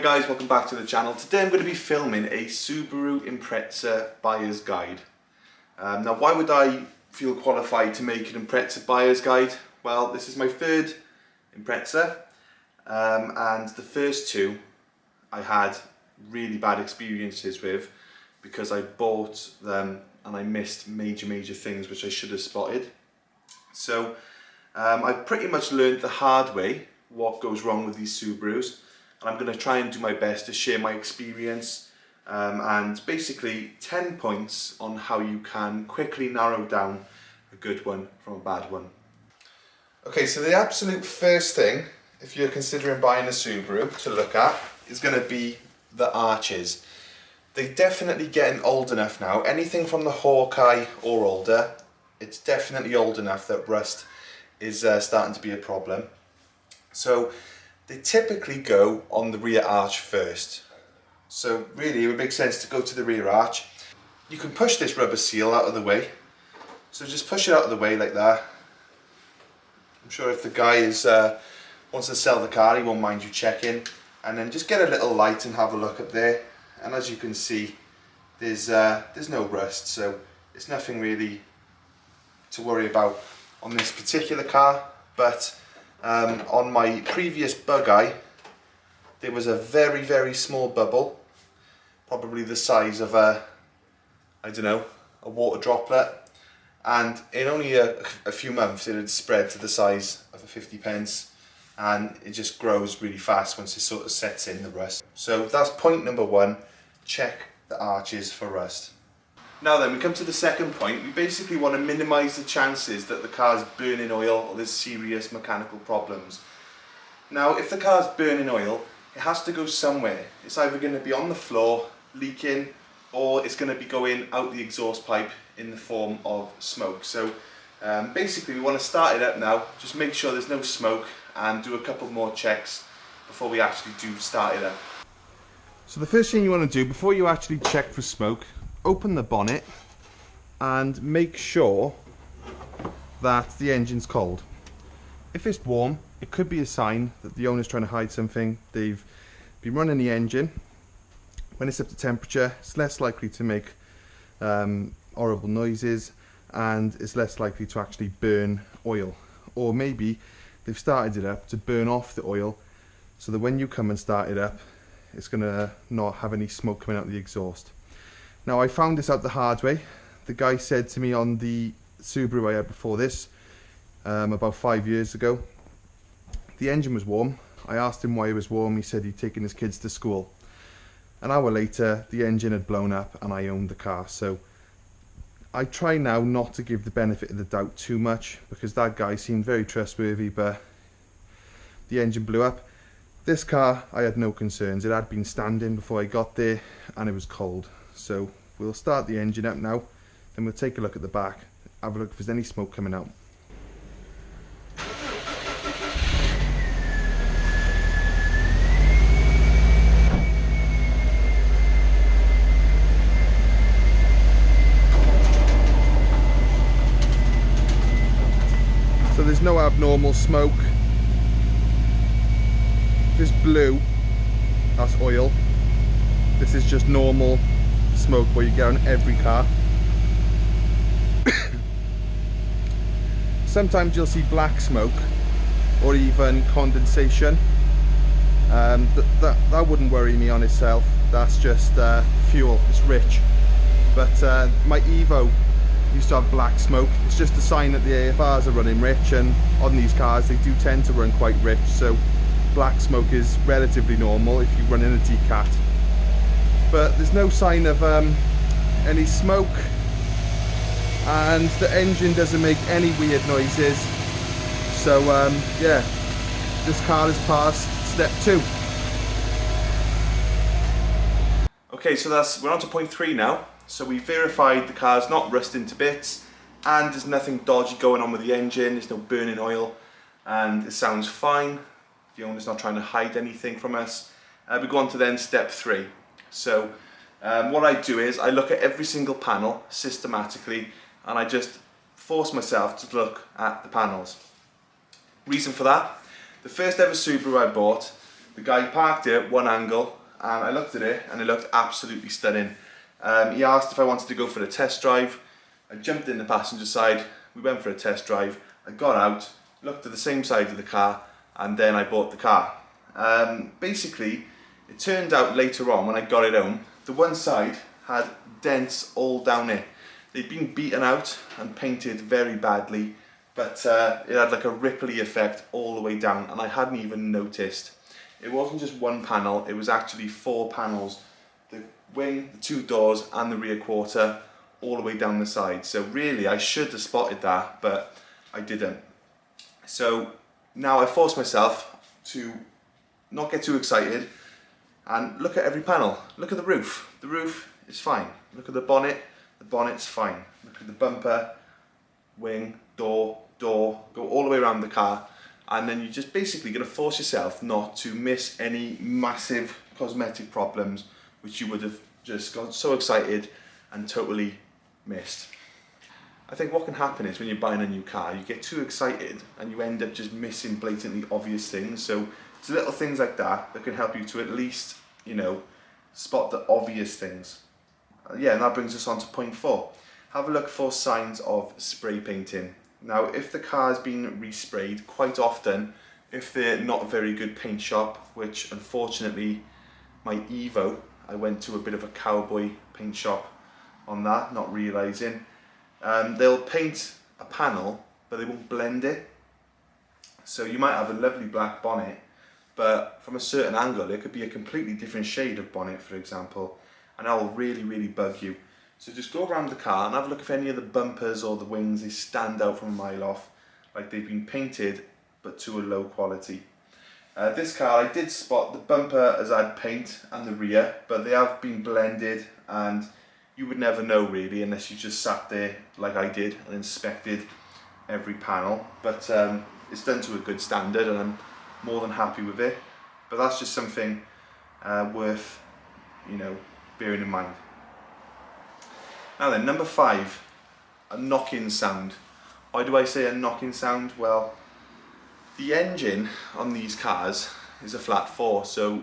guys, welcome back to the channel. Today I'm going to be filming a Subaru Impreza buyer's guide. Now why would I feel qualified to make an Impreza buyer's guide? Well, this is my third Impreza and the first two I had really bad experiences with because I bought them and I missed major things which I should have spotted. So I've pretty much learned the hard way what goes wrong with these Subarus. And I'm going to try and do my best to share my experience and basically 10 points on how you can quickly narrow down a good one from a bad one. Okay, so the absolute first thing, if you're considering buying a Subaru to look at, is going to be the arches. They're definitely getting old enough now. Anything from the Hawkeye or older, it's definitely old enough that rust is starting to be a problem. So they typically go on the rear arch first. So really it would make sense to go to the rear arch. You can push this rubber seal out of the way. So just push it out of the way like that. I'm sure if the guy wants to sell the car, he won't mind you checking. And then just get a little light and have a look up there. And as you can see, there's no rust, so it's nothing really to worry about on this particular car. But on my previous Bug-Eye, there was a very small bubble, probably the size of a water droplet, and in only a few months it had spread to the size of a 50p, and it just grows really fast once it sort of sets in the rust. So that's point number one, check the arches for rust. Now then, we come to the second point. We basically want to minimise the chances that the car's burning oil or there's serious mechanical problems. Now, if the car's burning oil, it has to go somewhere. It's either going to be on the floor, leaking, or it's going to be going out the exhaust pipe in the form of smoke. So basically we want to start it up now, just make sure there's no smoke and do a couple more checks before we actually do start it up. So the first thing you want to do before you actually check for smoke, open the bonnet and make sure that the engine's cold. If it's warm, it could be a sign that the owner's trying to hide something. They've been running the engine. When it's up to temperature, it's less likely to make horrible noises and it's less likely to actually burn oil. Or maybe they've started it up to burn off the oil so that when you come and start it up, it's going to not have any smoke coming out of the exhaust. Now, I found this out the hard way. The guy said to me on the Subaru I had before this, about 5 years ago, the engine was warm. I asked him why it was warm. He said he'd taken his kids to school. An hour later, the engine had blown up and I owned the car. So I try now not to give the benefit of the doubt too much because that guy seemed very trustworthy, but the engine blew up. This car, I had no concerns. It had been standing before I got there and it was cold. So we'll start the engine up now, then we'll take a look at the back, have a look if there's any smoke coming out. So there's no abnormal smoke. This blue, that's oil. This is just normal smoke what you get on every car. Sometimes you'll see black smoke or even condensation. That wouldn't worry me on itself. That's just fuel, it's rich. But my Evo used to have black smoke. It's just a sign that the AFRs are running rich, and on these cars they do tend to run quite rich, so black smoke is relatively normal if you run in a D-Cat. But there's no sign of any smoke, and the engine doesn't make any weird noises. So yeah, this car has passed step 2. Okay, so we're on to point 3 now. So we verified the car's not rusting to bits and there's nothing dodgy going on with the engine, there's no burning oil and it sounds fine. The owner's not trying to hide anything from us. We go on to then step 3. So what I do is I look at every single panel systematically and I just force myself to look at the panels. Reason for that, the first ever Subaru I bought, The guy parked it at one angle and I looked at it and it looked absolutely stunning. He asked if I wanted to go for a test drive. I jumped in the passenger side, we went for a test drive. I got out, looked at the same side of the car, and then I bought the car. Basically, it turned out later on when I got it home, the one side had dents all down it. They'd been beaten out and painted very badly, but it had like a ripply effect all the way down and I hadn't even noticed. It wasn't just one panel, it was actually 4 panels. The wing, the 2 doors and the rear quarter all the way down the side. So really I should have spotted that, but I didn't. So now I force myself to not get too excited and look at every panel. Look at the roof. The roof is fine. Look at the bonnet's fine. Look at the bumper, wing, door, go all the way around the car, and then you're just basically going to force yourself not to miss any massive cosmetic problems which you would have just got so excited and totally missed. I think what can happen is when you're buying a new car, you get too excited and you end up just missing blatantly obvious things. So it's little things like that that can help you to at least, you know, spot the obvious things. Yeah, and that brings us on to point 4. Have a look for signs of spray painting. Now, if the car's been resprayed, quite often, if they're not a very good paint shop, which unfortunately my Evo, I went to a bit of a cowboy paint shop on that, not realising, they'll paint a panel, but they won't blend it. So you might have a lovely black bonnet, but from a certain angle, it could be a completely different shade of bonnet, for example, and that will really, really bug you. So just go around the car and have a look if any of the bumpers or the wings, they stand out from a mile off, like they've been painted, but to a low quality. This car, I did spot the bumper has had paint and the rear, but they have been blended, and you would never know really unless you just sat there like I did and inspected every panel. But it's done to a good standard and I'm more than happy with it. But that's just something worth, you know, bearing in mind. Now then, number 5, a knock-in sound. Why do I say a knock-in sound? Well, the engine on these cars is a flat 4, so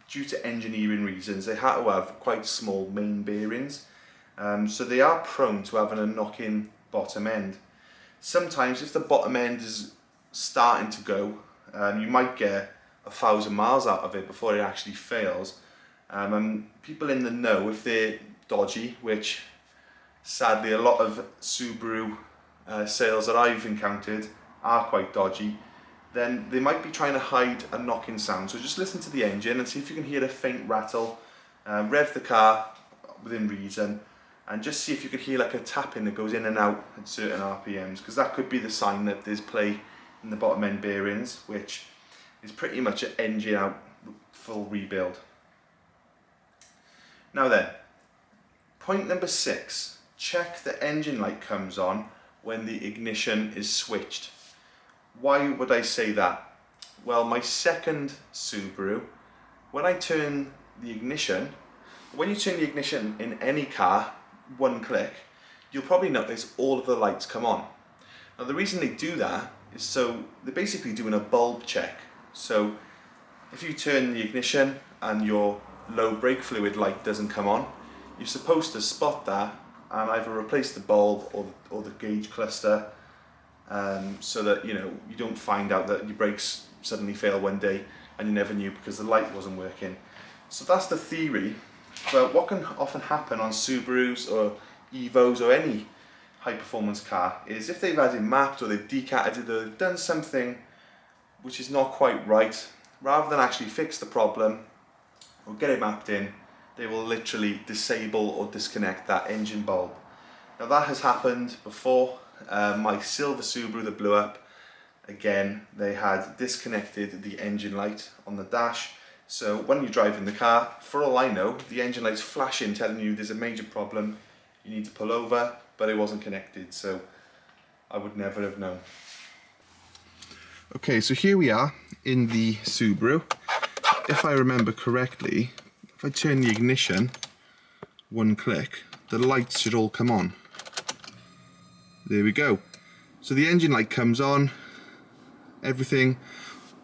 due to engineering reasons, they had to have quite small main bearings, so they are prone to having a knock-in bottom end. Sometimes if the bottom end is starting to go, you might get 1,000 miles out of it before it actually fails. And people in the know, if they're dodgy, which sadly a lot of Subaru sales that I've encountered are quite dodgy, then they might be trying to hide a knocking sound. So just listen to the engine and see if you can hear a faint rattle. Rev the car within reason and just see if you could hear like a tapping that goes in and out at certain RPMs, because that could be the sign that there's play in the bottom end bearings, which is pretty much an engine out full rebuild. Now then, point number 6, check the engine light comes on when the ignition is switched. Why would I say that? Well, my second Subaru, when I turn the ignition, when you turn the ignition in any car, one click, you'll probably notice all of the lights come on. Now the reason they do that is so they're basically doing a bulb check. So if you turn the ignition and your low brake fluid light doesn't come on, you're supposed to spot that and either replace the bulb or the gauge cluster, so that you don't find out that your brakes suddenly fail one day and you never knew because the light wasn't working. So that's the theory. But what can often happen on Subarus or Evos or any high performance car is if they've had it mapped or they've decated it or they've done something which is not quite right, rather than actually fix the problem or get it mapped in, they will literally disable or disconnect that engine bulb. Now that has happened before. My silver Subaru that blew up, again, they had disconnected the engine light on the dash. So when you're driving the car, for all I know, the engine light's flashing telling you there's a major problem, you need to pull over, but it wasn't connected, so I would never have known. Okay, so here we are in the Subaru. If I remember correctly, if I turn the ignition, one click, the lights should all come on. There we go. So the engine light comes on, everything,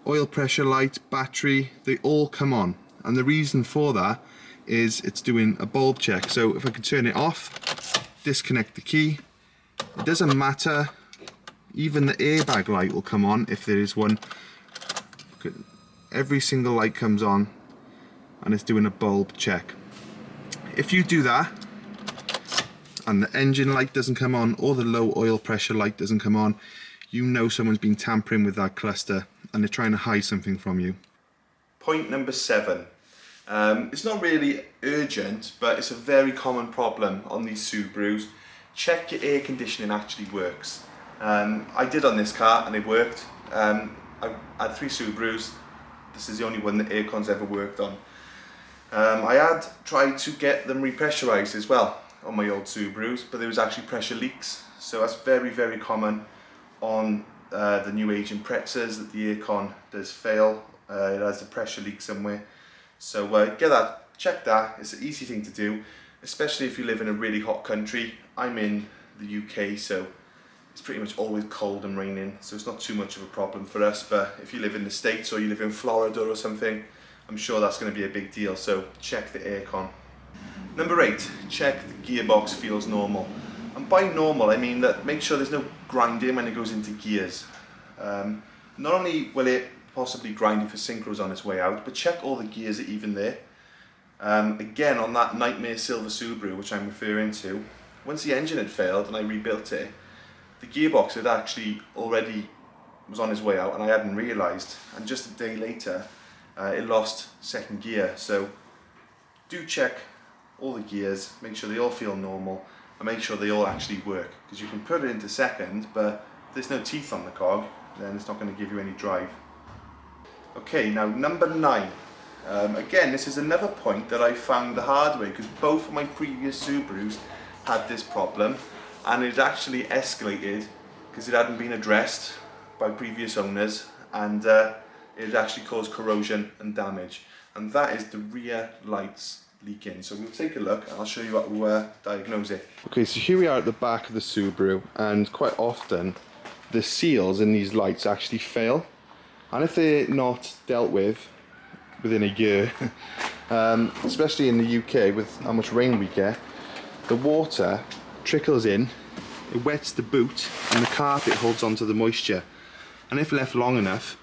oil pressure light, battery, they all come on. And the reason for that is it's doing a bulb check. So if I can turn it off, disconnect the key, it doesn't matter, even the airbag light will come on if there is one. Every single light comes on and it's doing a bulb check. If you do that and the engine light doesn't come on or the low oil pressure light doesn't come on, you know someone's been tampering with that cluster and they're trying to hide something from you. Point number 7. It's not really urgent, but it's a very common problem on these Subarus. Check your air conditioning actually works. I did on this car and it worked. I had 3 Subarus. This is the only one that Aircon's ever worked on. I had tried to get them repressurized as well on my old Subarus, but there was actually pressure leaks. So that's very, very common on the new age Imprezas, that the Aircon does fail. It has a pressure leak somewhere. So get that, check that. It's an easy thing to do, especially if you live in a really hot country. I'm in the UK, so it's pretty much always cold and raining, so it's not too much of a problem for us. But if you live in the States or you live in Florida or something, I'm sure that's going to be a big deal, so check the aircon. Number 8, check the gearbox feels normal. And by normal, I mean that make sure there's no grinding when it goes into gears. Not only will it possibly grinding for synchros on its way out, but check all the gears are even there. Again, on that Nightmare Silver Subaru, which I'm referring to, once the engine had failed and I rebuilt it, the gearbox had actually already was on its way out and I hadn't realised, and just a day later it lost second gear. So do check all the gears, make sure they all feel normal and make sure they all actually work, because you can put it into second, but if there's no teeth on the cog, then it's not going to give you any drive. Okay, now number 9. Again, this is another point that I found the hard way, because both of my previous Subarus had this problem and it actually escalated because it hadn't been addressed by previous owners, and it actually caused corrosion and damage, and that is the rear lights leaking. So we'll take a look and I'll show you how to diagnose it. Okay, so here we are at the back of the Subaru, and quite often the seals in these lights actually fail, and if they're not dealt with within a year, especially in the UK with how much rain we get, the water trickles in, it wets the boot and the carpet holds onto the moisture, and if left long enough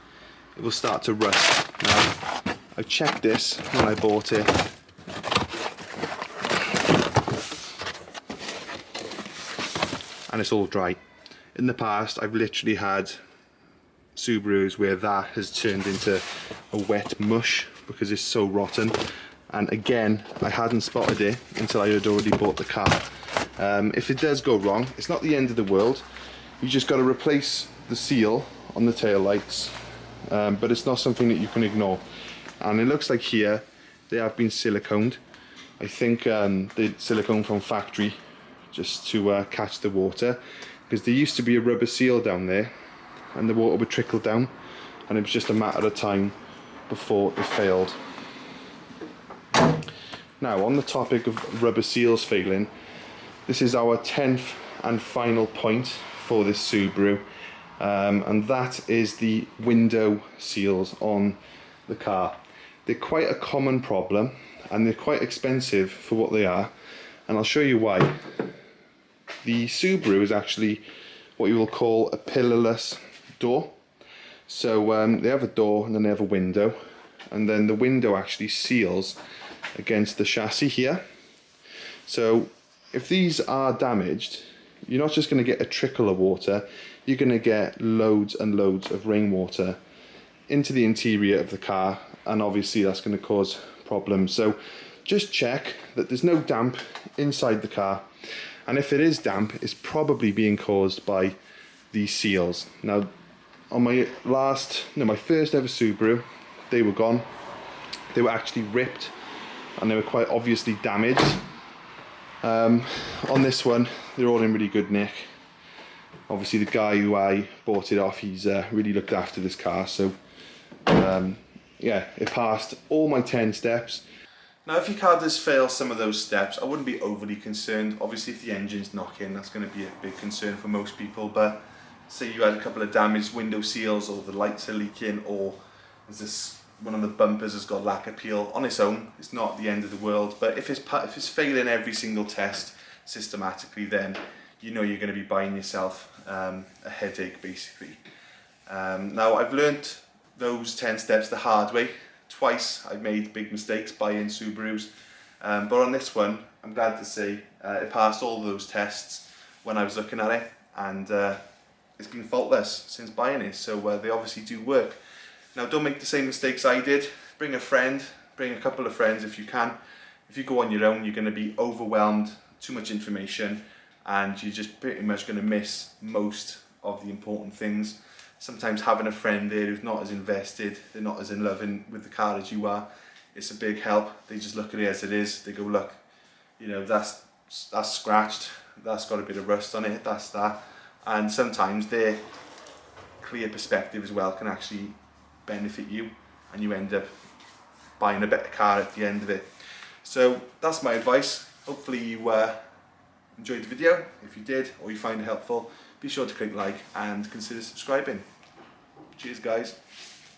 it will start to rust. Now, I checked this when I bought it, and it's all dry. In the past I've literally had Subarus where that has turned into a wet mush because it's so rotten, and again I hadn't spotted it until I had already bought the car. If it does go wrong, it's not the end of the world. You just got to replace the seal on the tail lights, but it's not something that you can ignore. And it looks like here they have been siliconed. I think they're silicone from factory just to catch the water, because there used to be a rubber seal down there and the water would trickle down, and it was just a matter of time before it failed. Now, on the topic of rubber seals failing, this is our 10th and final point for this Subaru, and that is the window seals on the car. They're quite a common problem and they're quite expensive for what they are, and I'll show you why. The Subaru is actually what you will call a pillarless door. So they have a door and then they have a window, and then the window actually seals against the chassis here. So if these are damaged, you're not just going to get a trickle of water, you're going to get loads and loads of rainwater into the interior of the car, and obviously that's going to cause problems. So just check that there's no damp inside the car, and if it is damp, it's probably being caused by these seals. Now, on my first ever Subaru, they were gone. They were actually ripped and they were quite obviously damaged. On this one, they're all in really good nick. Obviously the guy who I bought it off, he's really looked after this car, so yeah, it passed all my 10 steps. Now, if your car does fail some of those steps, I wouldn't be overly concerned. Obviously if the engine's knocking, that's going to be a big concern for most people, but say you had a couple of damaged window seals, or the lights are leaking, or There's this, one of the bumpers has got lacquer peel on its own. It's not the end of the world, but if it's failing every single test systematically, then you know you're going to be buying yourself a headache basically. Now I've learnt those 10 steps the hard way. Twice I've made big mistakes buying Subarus, but on this one I'm glad to say it passed all of those tests when I was looking at it, and it's been faultless since buying it, so they obviously do work. Now don't make the same mistakes I did. Bring a friend, bring a couple of friends if you can. If you go on your own, you're going to be overwhelmed, too much information, and you're just pretty much going to miss most of the important things. Sometimes having a friend there who's not as invested, they're not as in love with the car as you are, it's a big help. They just look at it as it is. They go, look, you know, that's scratched, that's got a bit of rust on it, that's that. And sometimes their clear perspective as well can actually benefit you, and you end up buying a better car at the end of it. So that's my advice. Hopefully you enjoyed the video. If you did, or you find it helpful, be sure to click like and consider subscribing. Cheers guys.